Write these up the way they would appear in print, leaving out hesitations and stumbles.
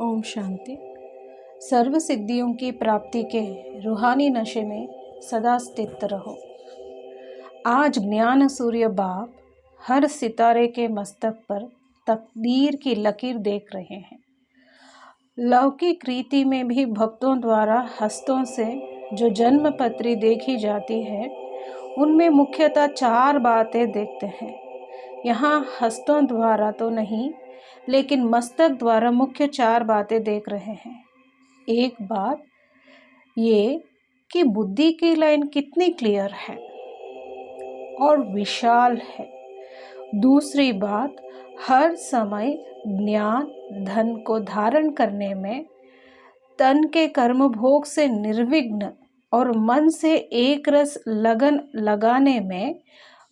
ओम शांति। सर्व सिद्धियों की प्राप्ति के रूहानी नशे में सदा स्थित रहो। आज ज्ञान सूर्य बाप हर सितारे के मस्तक पर तकदीर की लकीर देख रहे हैं। लौकिक रीति में भी भक्तों द्वारा हस्तों से जो जन्म पत्री देखी जाती है उनमें मुख्यतः 4 बातें देखते हैं। यहाँ हस्तों द्वारा तो नहीं लेकिन मस्तक द्वारा मुख्य 4 बातें देख रहे हैं। एक बात ये कि बुद्धि की लाइन कितनी क्लियर है और विशाल है। दूसरी बात, हर समय ज्ञान धन को धारण करने में, तन के कर्म भोग से निर्विघ्न और मन से एक रस लगन लगाने में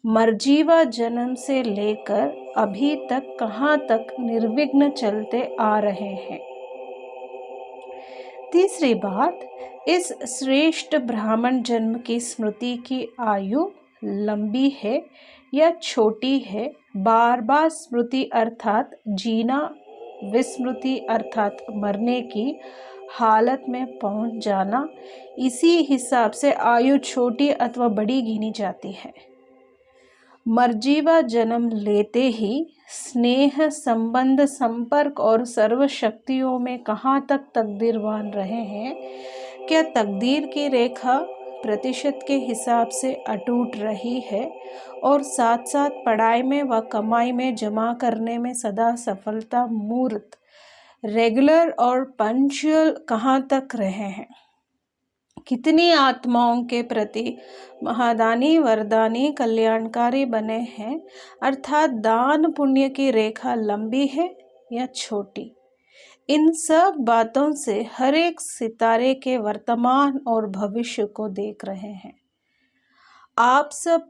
मर्जीवा जन्म से लेकर अभी तक कहाँ तक निर्विघ्न चलते आ रहे हैं। तीसरी बात, इस श्रेष्ठ ब्राह्मण जन्म की स्मृति की आयु लंबी है या छोटी है। बार बार स्मृति अर्थात जीना, विस्मृति अर्थात मरने की हालत में पहुंच जाना, इसी हिसाब से आयु छोटी अथवा बड़ी गिनी जाती है। मर्जीवा जन्म लेते ही स्नेह, संबंध, संपर्क और सर्व शक्तियों में कहाँ तक तकदीरवान रहे हैं। क्या तकदीर की रेखा प्रतिशत के हिसाब से अटूट रही है और साथ साथ पढ़ाई में व कमाई में जमा करने में सदा सफलता मूर्त, रेगुलर और पंक्चुअल कहाँ तक रहे हैं। कितनी आत्माओं के प्रति महादानी, वरदानी, कल्याणकारी बने हैं, अर्थात दान पुण्य की रेखा लंबी है या छोटी। इन सब बातों से हर एक सितारे के वर्तमान और भविष्य को देख रहे हैं। आप सब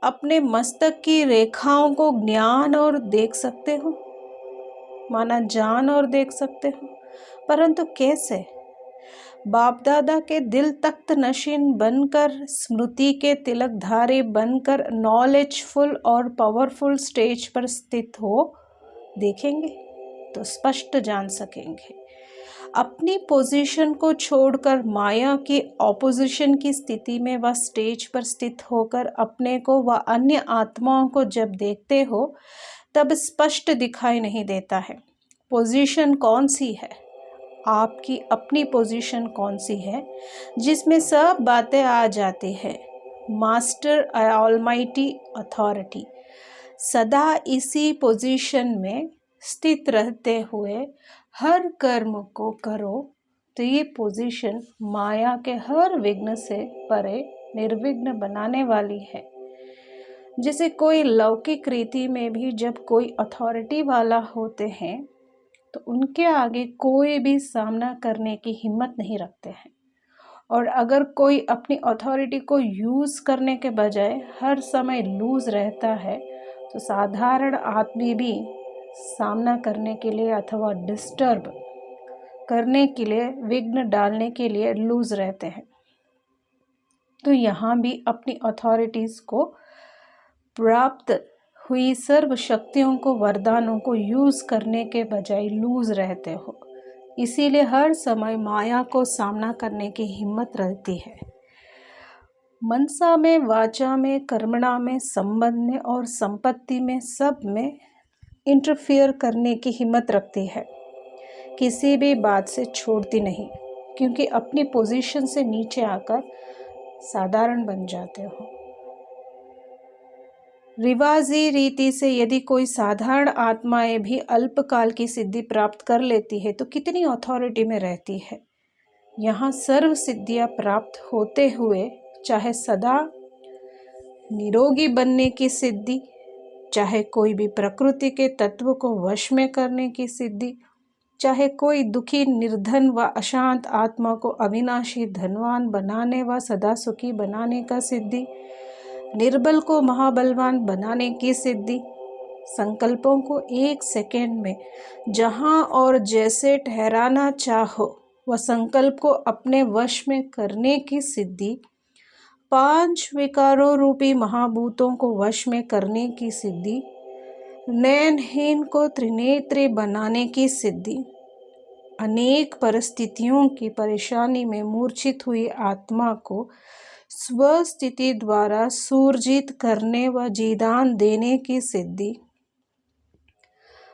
अपने मस्तक की रेखाओं को ज्ञान और देख सकते हो, माना जान और देख सकते हो, परंतु कैसे? बाप दादा के दिल तख्त नशीन बनकर, स्मृति के तिलकधारी बनकर नॉलेजफुल और पावरफुल स्टेज पर स्थित हो देखेंगे तो स्पष्ट जान सकेंगे। अपनी पोजीशन को छोड़कर माया की ऑपोजिशन की स्थिति में वह स्टेज पर स्थित होकर अपने को व अन्य आत्माओं को जब देखते हो तब स्पष्ट दिखाई नहीं देता है। पोजीशन कौन सी है? आपकी अपनी पोजीशन कौन सी है जिसमें सब बातें आ जाती है। Master almighty authority. सदा इसी पोजीशन में स्थित रहते हुए हर कर्म को करो तो ये पोजीशन माया के हर विघ्न से परे निर्विघ्न बनाने वाली है। जैसे कोई लौकिक रीति में भी जब कोई अथॉरिटी वाला होते हैं तो उनके आगे कोई भी सामना करने की हिम्मत नहीं रखते हैं, और अगर कोई अपनी अथॉरिटी को यूज़ करने के बजाय हर समय लूज रहता है तो साधारण आदमी भी सामना करने के लिए अथवा डिस्टर्ब करने के लिए, विघ्न डालने के लिए लूज रहते हैं। तो यहाँ भी अपनी अथॉरिटीज़ को प्राप्त हुई सर्व शक्तियों को, वरदानों को यूज़ करने के बजाय लूज रहते हो। इसीलिए हर समय माया को सामना करने की हिम्मत रहती है। मनसा में, वाचा में, कर्मणा में, संबंध में और संपत्ति में, सब में इंटरफियर करने की हिम्मत रखती है। किसी भी बात से छोड़ती नहीं, क्योंकि अपनी पोजीशन से नीचे आकर साधारण बन जाते हो। रिवाजी रीति से यदि कोई साधारण आत्माएं भी अल्पकाल की सिद्धि प्राप्त कर लेती है तो कितनी अथॉरिटी में रहती है। यहाँ सर्व सिद्धियाँ प्राप्त होते हुए चाहे सदा निरोगी बनने की सिद्धि, चाहे कोई भी प्रकृति के तत्व को वश में करने की सिद्धि, चाहे कोई दुखी, निर्धन व अशांत आत्मा को अविनाशी धनवान बनाने व सदा सुखी बनाने का सिद्धि, निर्बल को महाबलवान बनाने की सिद्धि, संकल्पों को 1 सेकेंड में जहाँ और जैसे ठहराना चाहो वह संकल्प को अपने वश में करने की सिद्धि, 5 विकारों रूपी महाभूतों को वश में करने की सिद्धि, नयनहीन को त्रिनेत्री बनाने की सिद्धि, अनेक परिस्थितियों की परेशानी में मूर्छित हुई आत्मा को स्वस्थिति द्वारा सुरजित करने व जीदान देने की सिद्धि,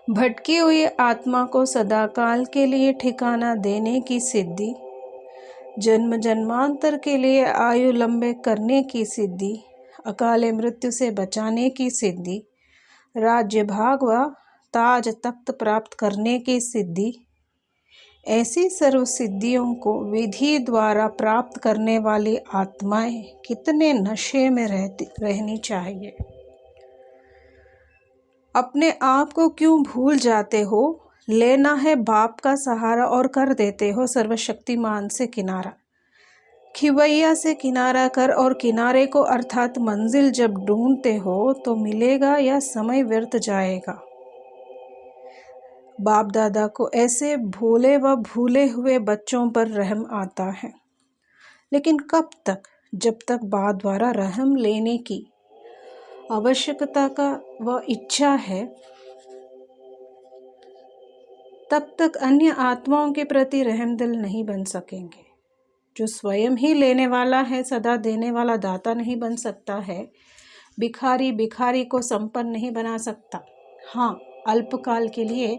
भटकी हुई आत्मा को सदाकाल के लिए ठिकाना देने की सिद्धि, जन्म जन्मांतर के लिए आयु लंबे करने की सिद्धि, अकाले मृत्यु से बचाने की सिद्धि, राज्य भाग व ताज तख्त प्राप्त करने की सिद्धि, ऐसी सर्व सिद्धियों को विधि द्वारा प्राप्त करने वाली आत्माएं कितने नशे में रहनी चाहिए। अपने आप को क्यों भूल जाते हो? लेना है बाप का सहारा और कर देते हो सर्वशक्तिमान से किनारा। खिवैया से किनारा कर और किनारे को अर्थात मंजिल जब ढूंढते हो तो मिलेगा या समय व्यर्थ जाएगा। बाप दादा को ऐसे भोले व भूले हुए बच्चों पर रहम आता है, लेकिन कब तक? जब तक बाप द्वारा रहम लेने की आवश्यकता का व इच्छा है, तब तक अन्य आत्माओं के प्रति रहमदिल नहीं बन सकेंगे। जो स्वयं ही लेने वाला है, सदा देने वाला दाता नहीं बन सकता है। भिखारी भिखारी को संपन्न नहीं बना सकता। हाँ, अल्पकाल के लिए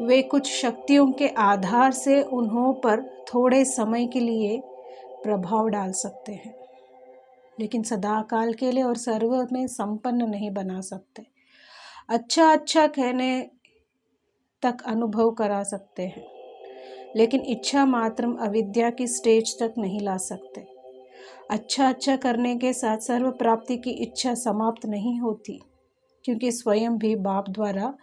वे कुछ शक्तियों के आधार से उन्हों पर थोड़े समय के लिए प्रभाव डाल सकते हैं, लेकिन सदाकाल के लिए और सर्व में संपन्न नहीं बना सकते। अच्छा अच्छा कहने तक अनुभव करा सकते हैं, लेकिन इच्छा मात्रम अविद्या की स्टेज तक नहीं ला सकते। अच्छा अच्छा करने के साथ सर्व प्राप्ति की इच्छा समाप्त नहीं होती, क्योंकि स्वयं भी बाप द्वारा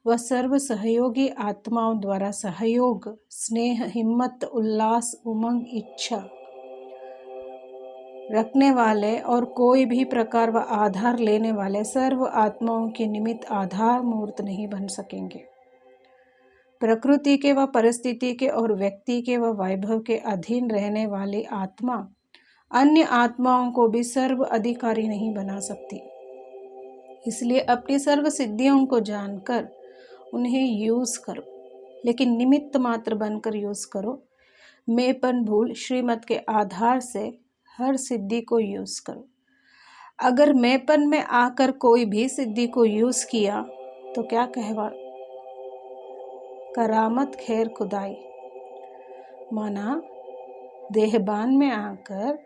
व सर्व सहयोगी आत्माओं द्वारा सहयोग, स्नेह, हिम्मत, उल्लास, उमंग, इच्छा रखने वाले और कोई भी प्रकार व आधार लेने वाले सर्व आत्माओं के निमित्त आधार मूर्त नहीं बन सकेंगे। प्रकृति के व परिस्थिति के और व्यक्ति के व वैभव के अधीन रहने वाली आत्मा अन्य आत्माओं को भी सर्व अधिकारी नहीं बना सकती। इसलिए अपनी सर्व सिद्धियों को जानकर उन्हें यूज करो, लेकिन निमित्त मात्र बनकर यूज करो। मैंपन भूल श्रीमत के आधार से हर सिद्धि को यूज करो। अगर मैंपन में आकर कोई भी सिद्धि को यूज किया तो क्या कहवा? करामत खैर खुदाई। माना देहबान में आकर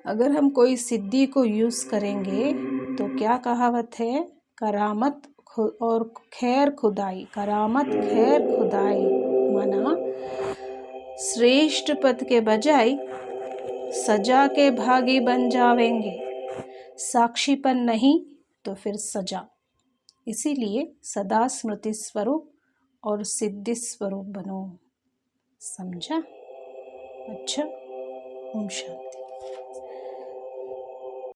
अगर हम कोई सिद्धि को यूज करेंगे तो क्या कहावत है? करामत और खैर खुदाई। करामत खैर खुदाई माना श्रेष्ठ पद के बजाय सजा के भागी बन जावेंगे। साक्षीपन नहीं तो फिर सजा। इसीलिए सदा स्मृति स्वरूप और सिद्धि स्वरूप बनो। समझा? अच्छा, ओम शांति।